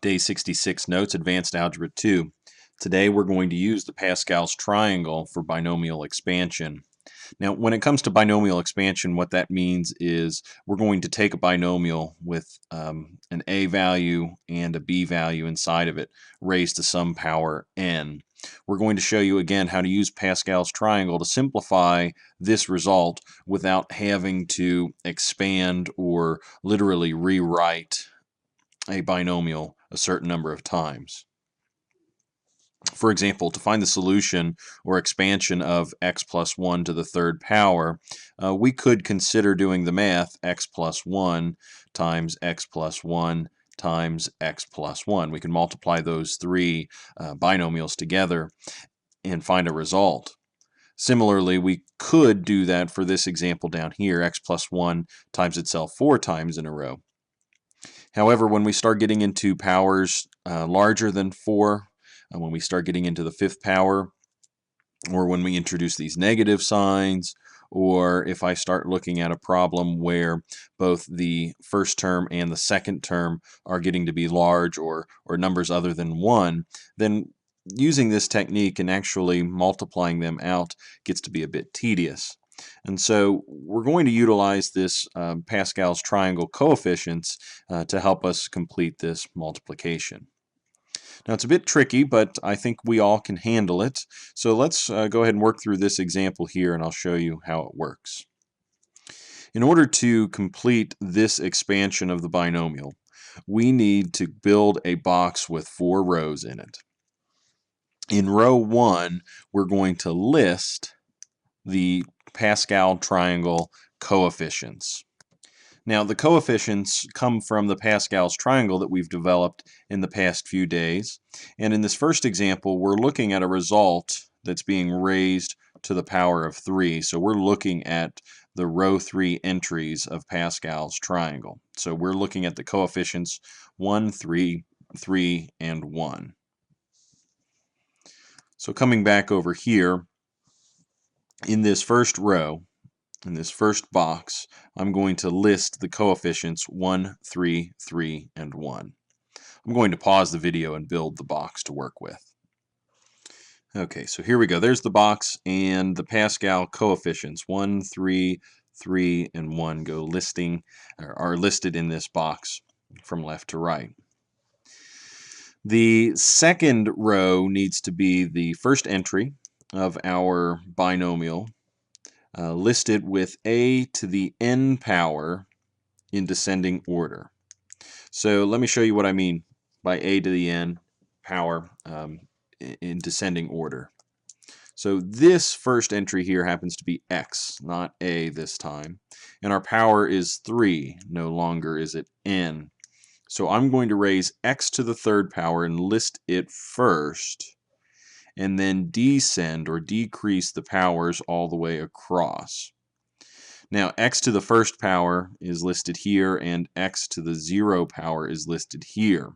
Day 66 Notes, Advanced Algebra 2. Today we're going to use the Pascal's triangle for binomial expansion. Now, when it comes to binomial expansion, what that means is we're going to take a binomial with an a value and a b value inside of it, raised to some power n. We're going to show you again how to use Pascal's triangle to simplify this result without having to expand or literally rewrite a binomial a certain number of times. For example, to find the solution or expansion of x plus 1 to the third power, we could consider doing the math x plus 1 times x plus 1 times x plus 1. We can multiply those three binomials together and find a result. Similarly, we could do that for this example down here, x plus 1 times itself 4 times in a row. However, when we start getting into powers larger than 4, when we start getting into the fifth power, or when we introduce these negative signs, or if I start looking at a problem where both the first term and the second term are getting to be large or numbers other than 1, then using this technique and actually multiplying them out gets to be a bit tedious. And so we're going to utilize this Pascal's triangle coefficients to help us complete this multiplication. Now it's a bit tricky, but I think we all can handle it. So let's go ahead and work through this example here, and I'll show you how it works. In order to complete this expansion of the binomial, we need to build a box with 4 rows in it. In row 1, we're going to list the Pascal triangle coefficients. Now, the coefficients come from the Pascal's triangle that we've developed in the past few days. And in this first example, we're looking at a result that's being raised to the power of 3. So we're looking at the row 3 entries of Pascal's triangle. So we're looking at the coefficients 1, 3, 3, and 1. So coming back over here, in this first row, in this first box, I'm going to list the coefficients 1, 3, 3, and 1. I'm going to pause the video and build the box to work with. Okay, so here we go. There's the box, and the Pascal coefficients 1, 3, 3, and 1 are listed in this box from left to right. The second row needs to be the first entry of our binomial, listed with a to the n power in descending order. So let me show you what I mean by a to the n power in descending order. So this first entry here happens to be x, not a this time. And our power is 3, no longer is it n. So I'm going to raise x to the third power and list it first, and then descend or decrease the powers all the way across. Now, x to the first power is listed here, and x to the 0 power is listed here.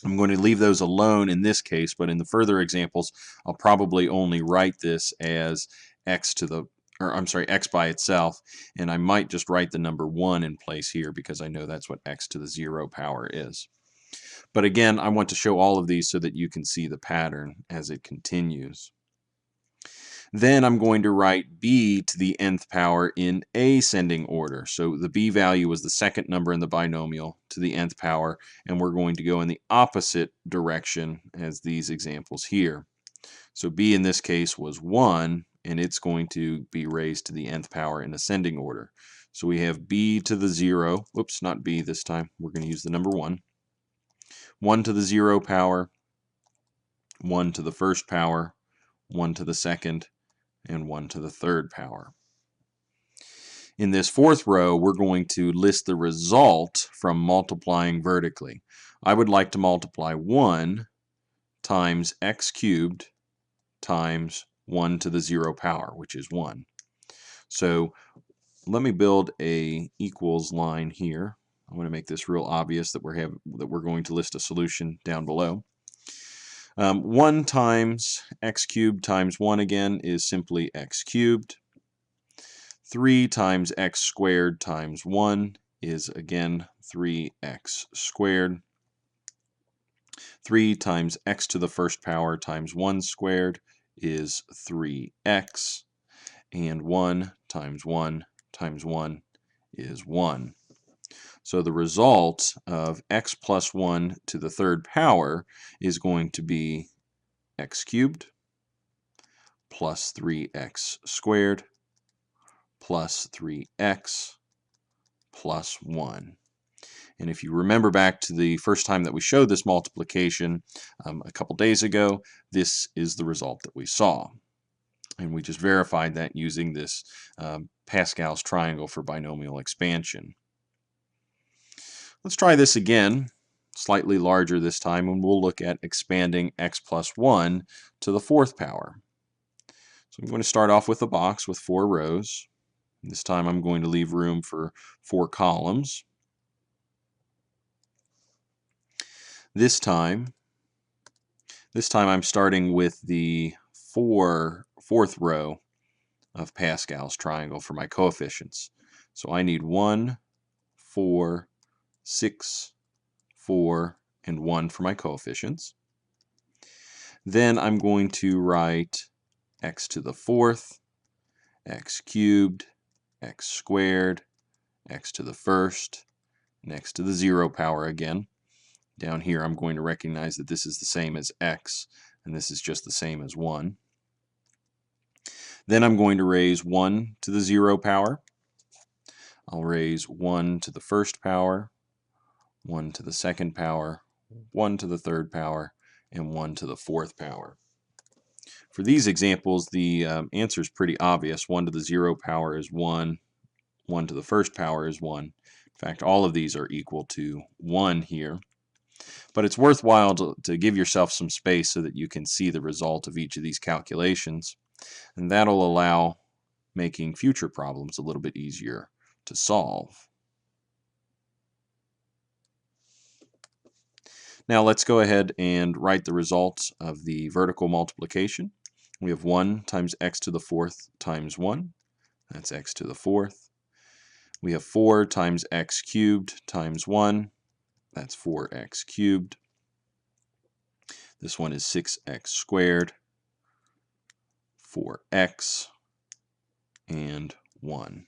I'm going to leave those alone in this case, but in the further examples, I'll probably only write this as x by itself, and I might just write the number 1 in place here because I know that's what x to the 0 power is. But again, I want to show all of these so that you can see the pattern as it continues. Then I'm going to write b to the nth power in ascending order. So the b value was the second number in the binomial to the nth power, and we're going to go in the opposite direction as these examples here. So b in this case was 1, and it's going to be raised to the nth power in ascending order. So we have b to the 0, whoops, not b this time, we're going to use the number 1. 1 to the 0 power, 1 to the first power, 1 to the second, and 1 to the third power. In this fourth row, we're going to list the result from multiplying vertically. I would like to multiply 1 times x cubed times 1 to the 0 power, which is 1. So let me build a equals line here. I want to make this real obvious that we're going to list a solution down below. 1 times x cubed times 1 again is simply x cubed. 3 times x squared times 1 is again 3x squared. 3 times x to the first power times 1 squared is 3x. And 1 times 1 times 1 is 1. So the result of x plus 1 to the third power is going to be x cubed plus 3x squared plus 3x plus 1. And if you remember back to the first time that we showed this multiplication a couple days ago, this is the result that we saw. And we just verified that using this Pascal's triangle for binomial expansion. Let's try this again, slightly larger this time, and we'll look at expanding x plus 1 to the fourth power. So I'm going to start off with a box with 4 rows. This time I'm going to leave room for 4 columns. This time I'm starting with the fourth row of Pascal's triangle for my coefficients. So I need 1, 4, 6, 4, and 1 for my coefficients. Then I'm going to write x to the fourth, x cubed, x squared, x to the first, and x to the 0 power again. Down here I'm going to recognize that this is the same as x, and this is just the same as 1. Then I'm going to raise 1 to the 0 power. I'll raise 1 to the first power, 1 to the second power, 1 to the third power, and 1 to the fourth power. For these examples, the answer is pretty obvious. 1 to the 0 power is 1. 1 to the first power is 1. In fact, all of these are equal to 1 here. But it's worthwhile to give yourself some space so that you can see the result of each of these calculations. And that'll allow making future problems a little bit easier to solve. Now let's go ahead and write the results of the vertical multiplication. We have 1 times x to the fourth times 1. That's x to the fourth. We have 4 times x cubed times 1. That's 4x cubed. This one is 6x squared, 4x, and 1.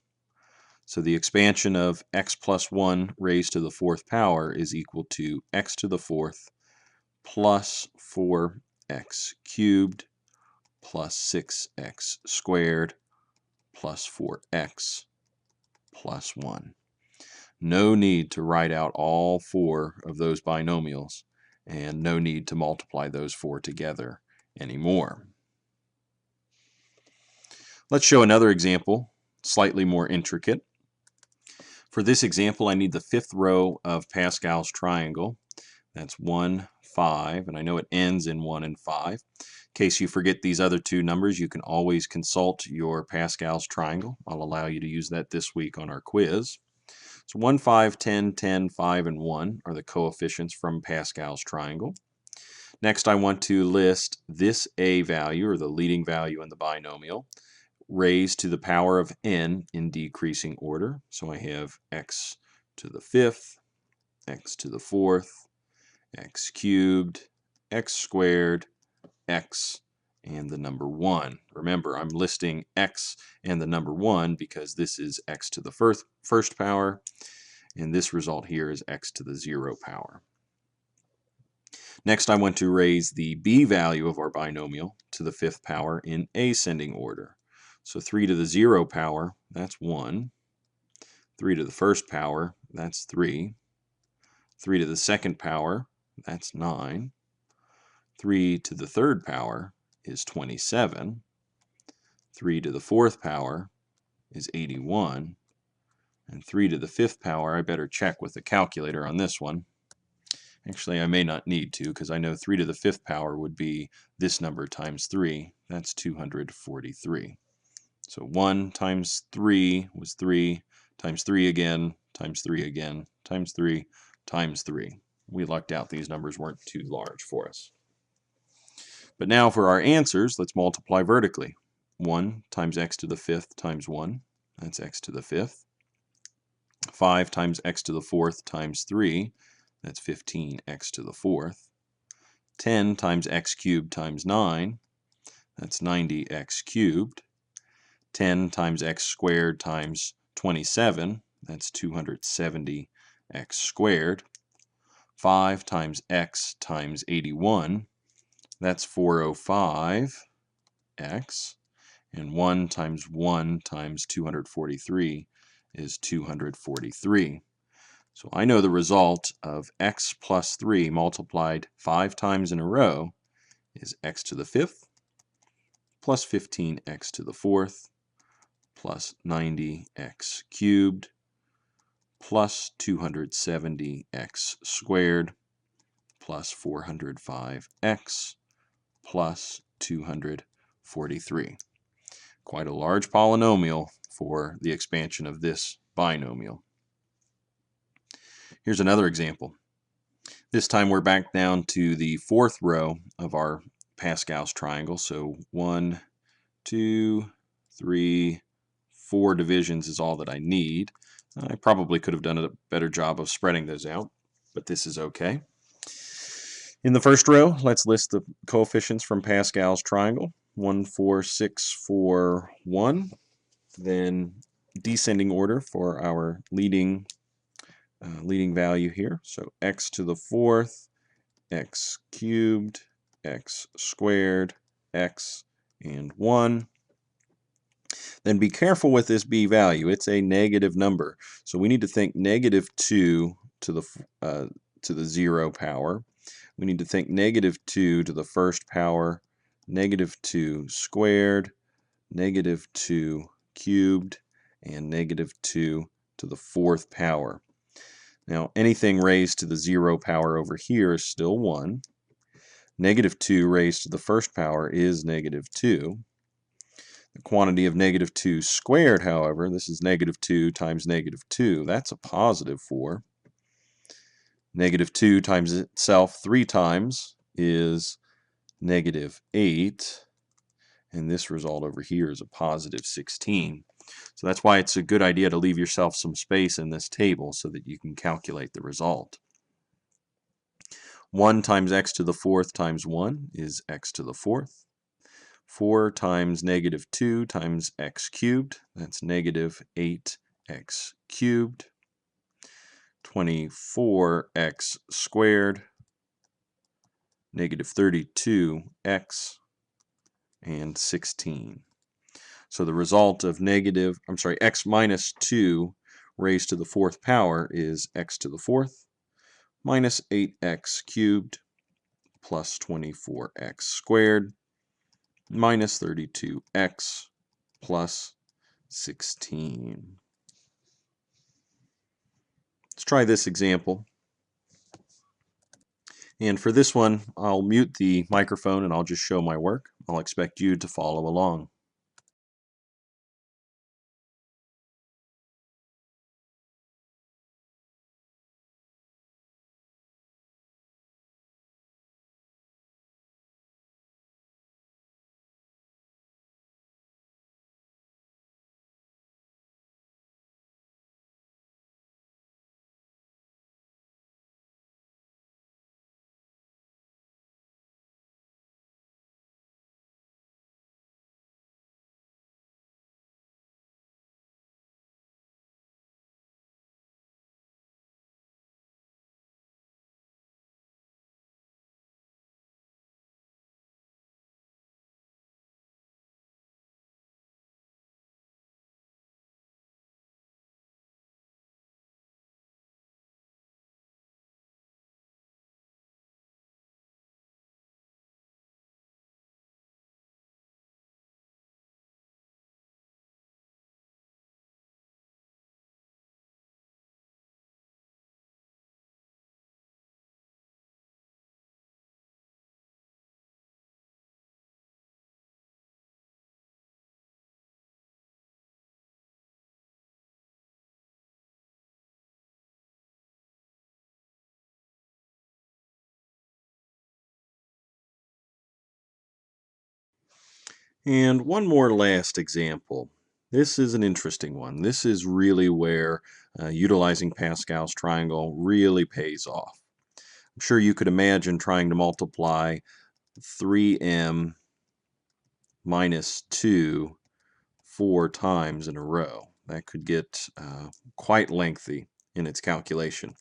So the expansion of x plus 1 raised to the fourth power is equal to x to the fourth plus 4x cubed plus 6x squared plus 4x plus 1. No need to write out all 4 of those binomials, and no need to multiply those 4 together anymore. Let's show another example, slightly more intricate. For this example, I need the fifth row of Pascal's triangle. That's 1, 5, and I know it ends in 1 and 5. In case you forget these other two numbers, you can always consult your Pascal's triangle. I'll allow you to use that this week on our quiz. So 1, 5, 10, 10, 5, and 1 are the coefficients from Pascal's triangle. Next, I want to list this a value, or the leading value in the binomial, raised to the power of n in decreasing order. So I have x to the fifth, x to the fourth, x cubed, x squared, x, and the number 1. Remember, I'm listing x and the number 1 because this is x to the first power, and this result here is x to the 0 power. Next, I want to raise the b value of our binomial to the fifth power in ascending order. So 3 to the 0 power, that's 1. 3 to the first power, that's 3. 3 to the second power, that's 9. 3 to the third power is 27. 3 to the fourth power is 81. And 3 to the fifth power, I better check with the calculator on this one. Actually, I may not need to, because I know 3 to the fifth power would be this number times 3. That's 243. So 1 times 3 was 3, times 3 again, times 3 again, times 3, times 3. We lucked out these numbers weren't too large for us. But now for our answers, let's multiply vertically. 1 times x to the fifth times 1, that's x to the fifth. 5 times x to the fourth times 3, that's 15x to the fourth. 10 times x cubed times 9, that's 90x cubed. 10 times x squared times 27, that's 270x squared. 5 times x times 81, that's 405x. And 1 times 1 times 243 is 243. So I know the result of x plus 3 multiplied 5 times in a row is x to the 5th plus 15x to the 4th plus 90x cubed plus 270x squared plus 405x plus 243. Quite a large polynomial for the expansion of this binomial. Here's another example. This time we're back down to the fourth row of our Pascal's triangle. So 1, 2, 3, 4 divisions is all that I need. I probably could have done a better job of spreading those out, but this is okay. In the first row, let's list the coefficients from Pascal's triangle. 1, 4, 6, 4, 1. Then descending order for our leading value here. So x to the 4th, x cubed, x squared, x, and 1. Then be careful with this b value. It's a negative number. So we need to think negative 2 to the 0 power. We need to think negative 2 to the first power, negative 2 squared, negative 2 cubed, and negative 2 to the 4th power. Now, anything raised to the 0 power over here is still 1. Negative 2 raised to the first power is negative 2. The quantity of negative 2 squared, however, this is negative 2 times negative 2. That's a positive 4. Negative 2 times itself 3 times is negative 8. And this result over here is a positive 16. So that's why it's a good idea to leave yourself some space in this table so that you can calculate the result. 1 times x to the 4th times 1 is x to the 4th. 4 times negative 2 times x cubed, that's negative 8x cubed. 24x squared, negative 32x, and 16. So the result of x minus 2 raised to the 4th power is x to the 4th minus 8x cubed plus 24x squared minus 32x plus 16. Let's try this example. And for this one, I'll mute the microphone and I'll just show my work. I'll expect you to follow along. And one more last example. This is an interesting one. This is really where utilizing Pascal's triangle really pays off. I'm sure you could imagine trying to multiply 3m minus 2 4 times in a row. That could get quite lengthy in its calculation.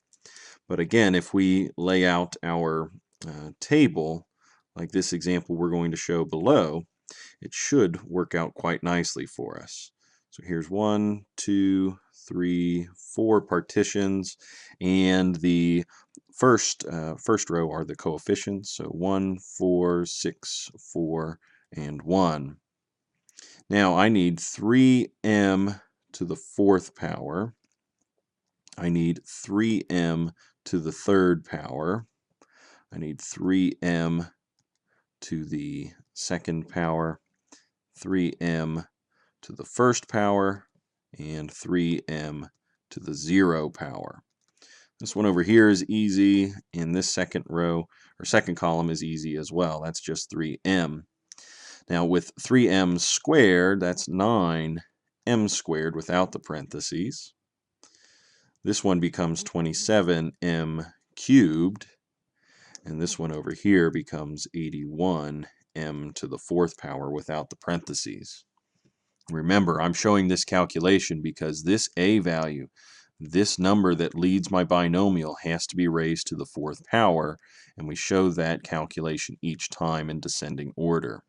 But again, if we lay out our table, like this example we're going to show below, it should work out quite nicely for us. So here's 1, 2, 3, 4 partitions, and the first row are the coefficients. So 1, 4, 6, 4, and 1. Now I need 3m to the fourth power. I need 3m to the third power. I need 3m to the second power, 3m to the first power, and 3m to the 0 power. This one over here is easy, and this second row, or second column, is easy as well. That's just 3m. Now with 3m squared, that's 9m squared without the parentheses. This one becomes 27m cubed, and this one over here becomes 81m to the fourth power without the parentheses. Remember, I'm showing this calculation because this a value, this number that leads my binomial, has to be raised to the fourth power, and we show that calculation each time in descending order.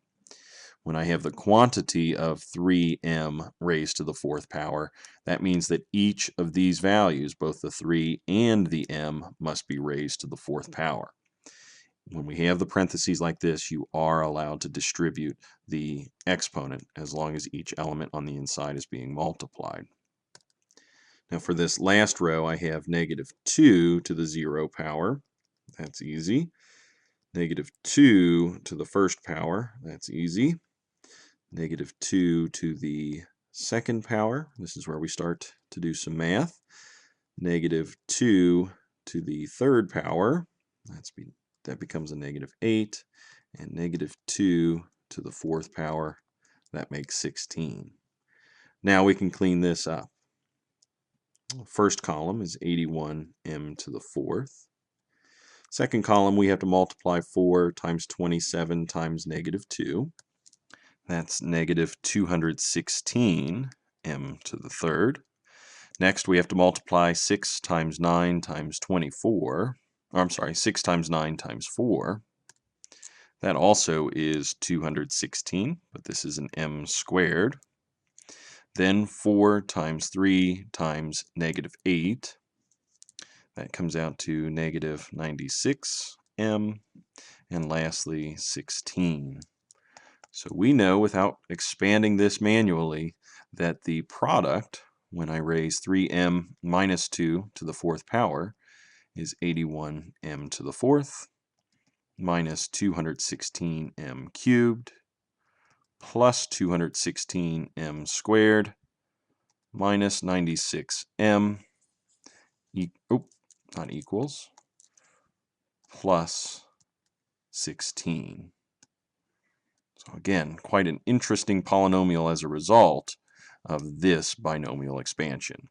When I have the quantity of 3m raised to the fourth power, that means that each of these values, both the 3 and the m, must be raised to the fourth power. When we have the parentheses like this, you are allowed to distribute the exponent as long as each element on the inside is being multiplied. Now for this last row, I have -2 to the 0 power. That's easy. -2 to the first power. That's easy. -2 to the second power. This is where we start to do some math. -2 to the third power. That becomes a -8. And -2 to the fourth power. That makes 16. Now we can clean this up. First column is 81m to the fourth. Second column, we have to multiply 4 times 27 times -2. That's -216m to the third. Next, we have to multiply 6 times 9 times 24. I'm sorry, 6 times 9 times 4. That also is 216, but this is an m squared. Then 4 times 3 times -8. That comes out to -96m. And lastly, 16. So we know without expanding this manually that the product, when I raise 3m minus 2 to the fourth power, is 81m to the fourth minus 216m cubed plus 216m squared minus 96m, not equals, plus 16. So again, quite an interesting polynomial as a result of this binomial expansion.